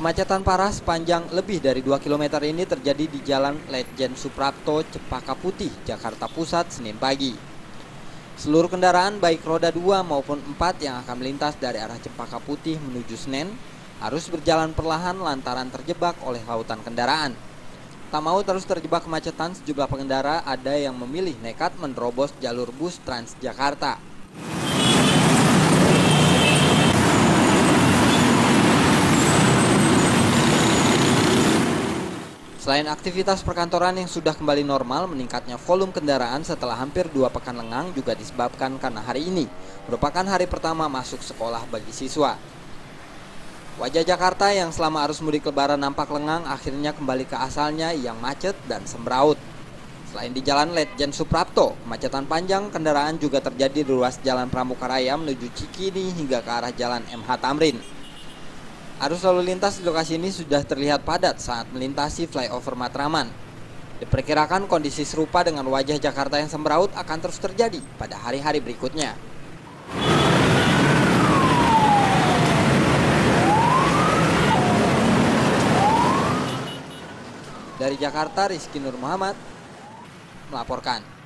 Kemacetan parah sepanjang lebih dari 2 km ini terjadi di Jalan Letjen Suprapto, Cempaka Putih, Jakarta Pusat, Senin pagi. Seluruh kendaraan baik roda 2 maupun 4 yang akan melintas dari arah Cempaka Putih menuju Senen harus berjalan perlahan lantaran terjebak oleh lautan kendaraan. Tak mau terus terjebak kemacetan, sejumlah pengendara ada yang memilih nekat menerobos jalur bus Transjakarta. Selain aktivitas perkantoran yang sudah kembali normal, meningkatnya volume kendaraan setelah hampir 2 pekan lengang juga disebabkan karena hari ini merupakan hari pertama masuk sekolah bagi siswa. Wajah Jakarta yang selama arus mudik lebaran nampak lengang akhirnya kembali ke asalnya yang macet dan sembraut. Selain di Jalan Letjen Suprapto, kemacetan panjang kendaraan juga terjadi di ruas Jalan Pramuka Raya menuju Cikini hingga ke arah Jalan MH Tamrin. Arus lalu lintas di lokasi ini sudah terlihat padat saat melintasi flyover Matraman. Diperkirakan kondisi serupa dengan wajah Jakarta yang sembraut akan terus terjadi pada hari-hari berikutnya. Dari Jakarta, Rizky Nur Muhammad melaporkan.